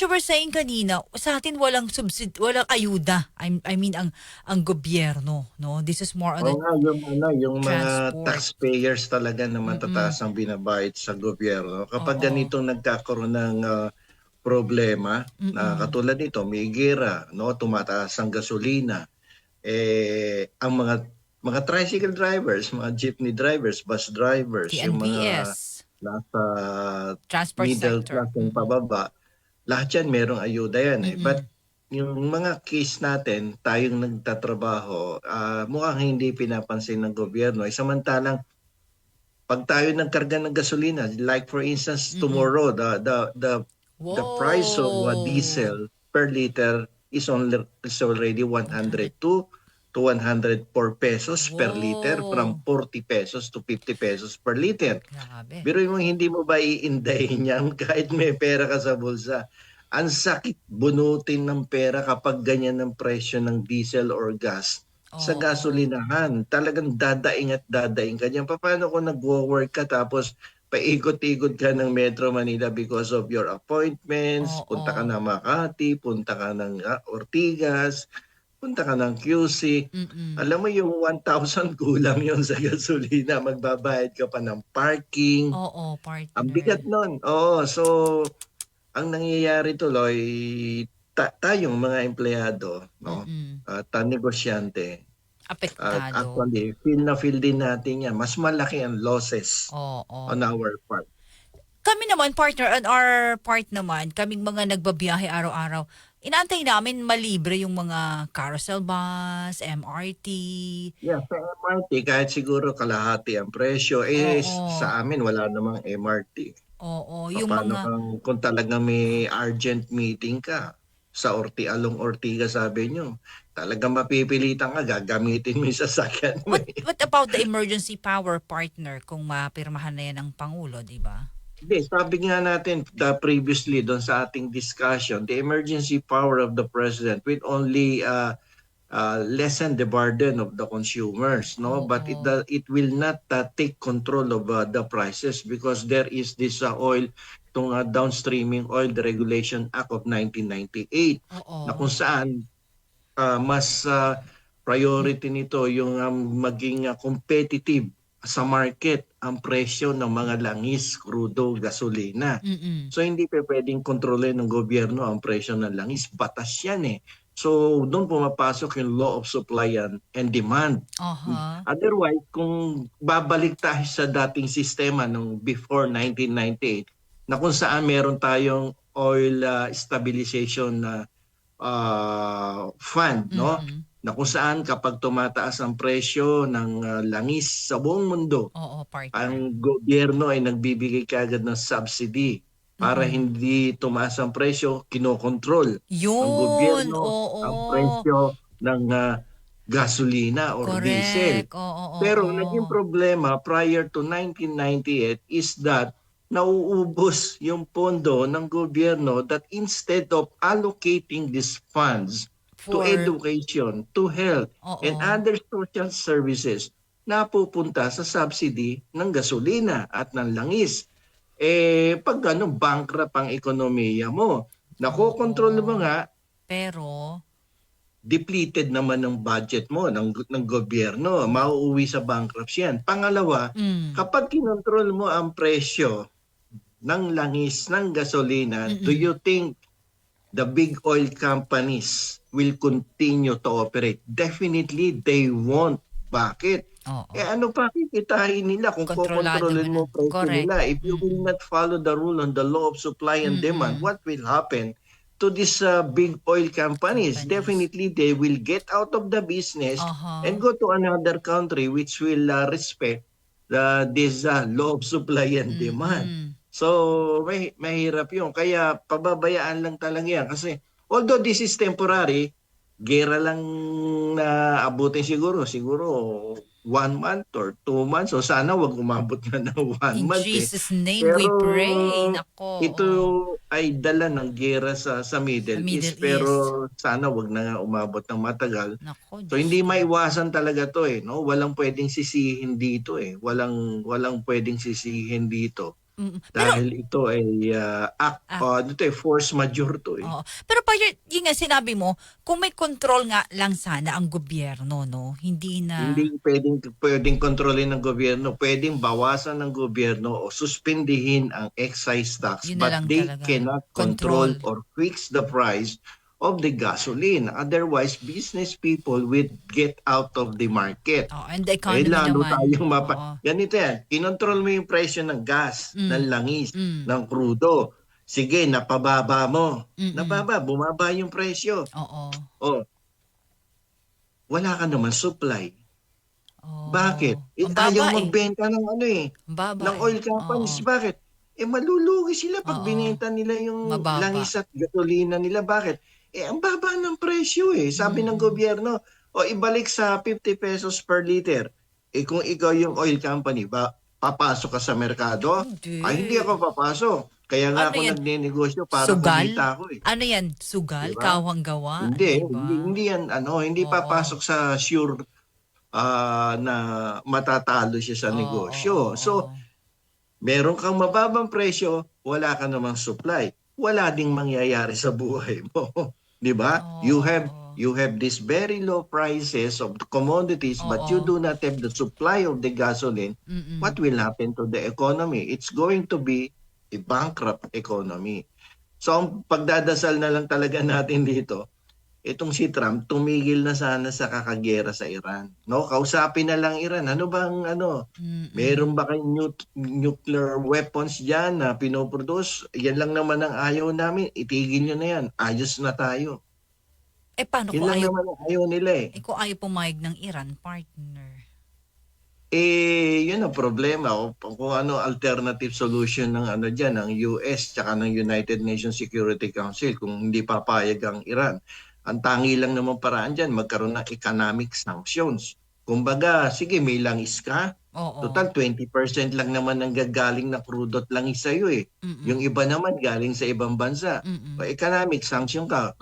you were saying kanina, sa atin walang ayuda. I mean ang gobyerno, no? This is more on Oo the nga, yung mga transport. taxpayers talaga na Mm-mm. matataas ang binabayad sa gobyerno. Kapag Oo. ganitong nagkakaroon ng problema, na Mm-mm. katulad nito, may gera, no, tumataas ang gasolina, ang mga tricycle drivers, mga jeepney drivers, bus drivers, yung mga TNVS, nasa transport middle sector. class yung pababa, lahat yan merong ayuda yan eh. But Mm-mm. yung mga case natin, tayong nagtatrabaho, mukhang hindi pinapansin ng gobyerno. Samantalang, pag tayo nagkarga ng gasolina, like for instance, Mm-mm. tomorrow, the price of Whoa! diesel per liter is already 100. 102 to 104 pesos per liter, from Whoa! 40 pesos to 50 pesos per liter. Grabe. Pero mo, hindi mo ba iindahin yan kahit may pera ka sa bulsa? Ang sakit bunutin ng pera kapag ganyan ang presyo ng diesel or gas sa Oo. gasolinahan. Talagang dadaing at dadaing ka dyan. Paano kung nag-work ka tapos paikot-ikot ka ng Metro Manila because of your appointments, punta ka Oo. ng Makati, punta ka ng Ortigas, punta ka ng QC. Mm-mm. Alam mo yung 1,000 kulang yon sa gasolina, magbabayad ka pa ng parking. Oo, Ang bigat partner. nun. Oo, so ang nangyayari tuloy, tayong mga empleyado, no, Mm-mm. at negosyante, at Apektado. actually, feel din natin yan. Mas malaki ang losses Oo. on our part. Kami naman, partner, on our part naman, kaming mga nagbabiyahe araw-araw, inaantay namin malibre yung mga carousel bus, MRT. Yeah, sa MRT, kahit siguro kalahati ang presyo, Oo. sa amin wala namang MRT. Oo. Yung Paano mga, kung talagang may urgent meeting ka sa Along Ortigas Avenue, talagang mapipilitan ka, gagamitin mo yung sasakyan mo eh. what about the emergency power, partner, kung mapirmahan na yan ng Pangulo, di ba? Hindi, sabi nga natin previously doon sa ating discussion, the emergency power of the president will only lessen the burden of the consumers, no? But Oo. it will not take control of the prices, because there is this itong Downstreaming Oil Deregulation Act of 1998, na Oo. kung saan mas priority nito yung maging competitive sa market ang presyo ng mga langis, krudo, gasolina. Mm-mm. So hindi pa pwedeng kontrolin ng gobyerno ang presyo ng langis. Batas yan eh. So doon pumapasok yung law of supply and demand. Aha. Otherwise, kung babalik tayo sa dating sistema nung before 1998, na kung saan meron tayong oil stabilization fund, no? Mm-mm. Na kung saan kapag tumataas ang presyo ng langis sa buong mundo, Oo, partner. ang gobyerno ay nagbibigay kaagad ng subsidy para Mm-mm. hindi tumaas ang presyo, kinokontrol ng Yun, gobyerno ang oo. presyo ng gasolina or diesel. Correct. Oo, Pero naging oo. problema prior to 1998 is that nauubos yung pondo ng gobyerno, that instead of allocating these funds to For, education, to health, and oo. other social services, napupunta sa subsidy ng gasolina at ng langis. Pag bankrupt ang ekonomiya mo, nakokontrol mo Oo. nga, Pero, depleted naman ng budget mo, ng gobyerno, mauuwi sa bankruptcy yan. Pangalawa, mm, kapag kinontrol mo ang presyo ng langis, ng gasolina, do mm-mm. you think the big oil companies will continue to operate? Definitely, they won't. Bakit? Oo. Ano pa kikitain nila kung Kontrolado mo kokontrolin na. mo presyo Correct. nila? If you will Mm-mm. not follow the rule on the law of supply and demand, Mm-mm. what will happen to these big oil companies? Companies. Definitely, they will get out of the business and Aha. go to another country which will respect this law of supply and demand. Mm-mm. So, mahirap yun. Kaya pababayaan lang talaga yan. Kasi although this is temporary, gera lang na abutin siguro 1 month or 2 months. O sana wag umabot na ng 1 month eh. In Jesus' name we Pero pray. Nako, ito oo. ay dala ng gera sa Sa Middle Middle East. East. Pero sana wag na nga umabot ng matagal. Nako, So Diyos hindi ko. maiwasan talaga to eh, no? Walang pwedeng sisihin dito eh. Walang pwedeng sisihin dito. Pero Dahil ito ay ito ay force majeure to eh. oo. Pero pa yun nga sinabi mo, kung may control nga lang sana ang gobyerno, no? Hindi na, Hindi pwedeng kontrolin ng gobyerno, pwedeng bawasan ng gobyerno o suspindihin ang excise tax, yun na but lang they talaga. cannot control Control. or fix the price of the gasoline. Otherwise, business people will get out of the market. Oh, and the Eh economy lalo naman. tayong Oo. ganito yan, kinontrol mo yung presyo ng gas, Mm, ng langis, mm, ng crudo. Sige, napababa mo. mm. Bumaba yung presyo. Oo. O, wala ka naman supply. Bakit? Oh. Eh, Ang ayaw baba eh. magbenta ng Ang baba ng eh. oil Oo. companies. Bakit? Eh, malulugi sila pag Oo. binenta nila yung Mababa. langis at gasolina nila. Bakit? Eh, ang baba ng presyo eh. Sabi ng Mm. gobyerno, o ibalik sa 50 pesos per liter. Eh, kung ikaw yung oil company, papasok ka sa merkado? Ay, hindi Hindi. ako papasok. Kaya nga Ano ako yan? nagnenegosyo para Sugal? kumita ako eh. Ano yan? Di Sugal? ba? Kawang gawa? Hindi, Di hindi, ba? hindi yan, hindi Oo. papasok sa sure na matatalo siya sa Oo, oo, negosyo. So, oo. meron kang mababang presyo, wala ka namang supply. Wala ding mangyayari sa buhay mo. 'Di ba? Oo, You have these very low prices of the commodities but you oo. do not have the supply of the gasoline. What Mm. will happen to the economy? It's going to be a bankrupt economy. So, ang pagdadasal na lang talaga natin dito, itong si Trump tumigil na sana sa kakagera sa Iran. No, kausapin na lang Iran. Ano bang Mm. meron ba kayong nuclear weapons diyan na pinoproduce? Yan lang naman ang ayaw namin. Itigil niyo na yan. Ayos na tayo. Eh, paano Yun kung lang ayaw, naman ang ayaw nila eh. kung ayaw pumayag ng Iran, partner? Yun ang problema. Kung ano alternative solution ng diyan ng US tsaka ng United Nations Security Council kung hindi papayag ang Iran. Ang tangi lang naman paraan diyan magkaroon ng economic sanctions. Kumbaga, sige may langis ka. Oo. Total 20% lang naman ang gagaling na crude at langis sa iyo eh. Yung Mm. iba naman galing sa ibang bansa. O Mm. economic sanction ka,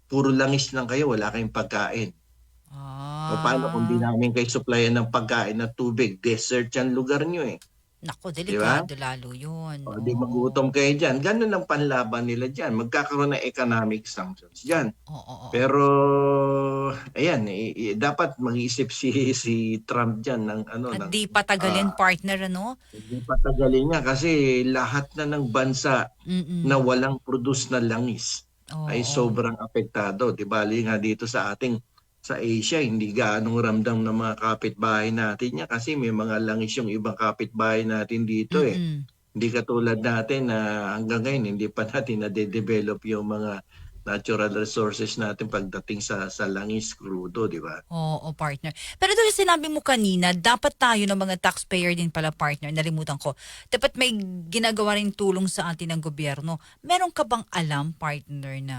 puro langis lang kayo, wala kayong pagkain. O paano kung di Ah. namin kayo supplyan ng pagkain at tubig? Desert yan lugar nyo eh. Naku, Di ba? delikado lalo yun. O di Oo. magutom kayo dyan. Ganun ang panlaban nila dyan. Magkakaroon ng economic sanctions dyan. Oo, oo. Pero, ayan, dapat mag-iisip si Trump dyan ng At ng di patagalin, ah, partner, ano? hindi patagalin niya kasi lahat na ng bansa na Mm. walang produce na langis ay Oo. sobrang apektado. Di bali nga dito sa Asia, hindi gaanong ramdam ng mga kapitbahay natin niya kasi may mga langis yung ibang kapitbahay natin dito eh. Mm. Hindi katulad natin na hanggang ngayon hindi pa natin nade-develop yung mga natural resources natin pagdating sa langis, crudo, di ba? Oo, partner. Pero doon sinabi mo kanina, dapat tayo ng mga taxpayer din pala, partner, nalimutan ko. Dapat may ginagawa rin tulong sa atin ng gobyerno. Meron ka bang alam, partner, na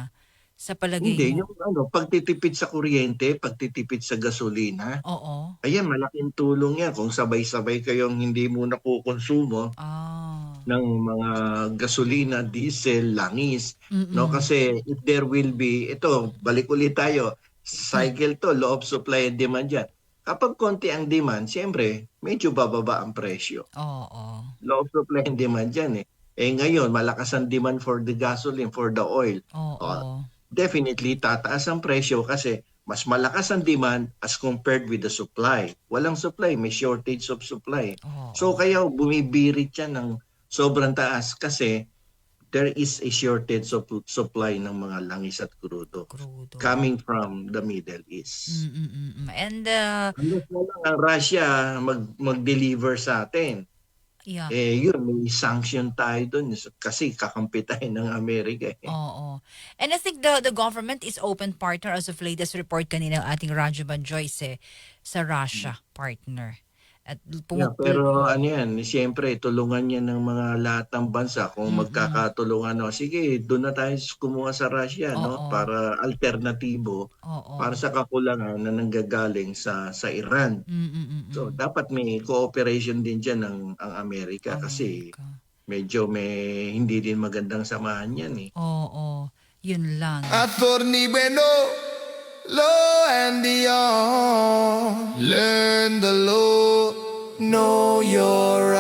sa palagay Hindi, mo? yung pagtitipid sa kuryente, pagtitipid sa gasolina, Oo. ayan, malaking tulong yan kung sabay-sabay kayong hindi muna kukonsumo Ah. ng mga gasolina, diesel, langis, no? Mm. Kasi if there will be, ito, balik ulit tayo, Mm. cycle to, law of supply and demand yan. Kapag konti ang demand, siyempre, medyo bababa ang presyo. Oo. Law of supply and demand yan eh. Eh ngayon, malakas ang demand for the gasoline, for the oil. O, Oo. definitely tataas ang presyo kasi mas malakas ang demand as compared with the supply. Walang supply, may shortage of supply. So Oo. kaya bumibirit yan ng sobrang taas kasi there is a shortage of supply ng mga langis at crudo Crudo. coming from the Middle East. And, Unless na lang ang Russia mag-deliver sa atin. yeah. Yun, may sanction tayo dun kasi kakampi tayo ng Amerika eh. Oo. And I think the government is open, partner, as of latest report kanina ng ating Rajuban Joyce sa Russia, partner. At Yeah, pero yan, siyempre tulungan yan ng mga lahat ng bansa kung Mm. magkakatulungan. No? Sige, doon na tayo kumuha sa Russia no? Oo. Para alternatibo Oo. para sa kakulangan na nanggagaling sa Iran. So Mm. dapat may cooperation din diyan ang Amerika kasi Amerika. medyo may hindi din magandang samahan yan eh. Oo. Yun lang. Attorney Beno, law and beyond. Learn the law, know your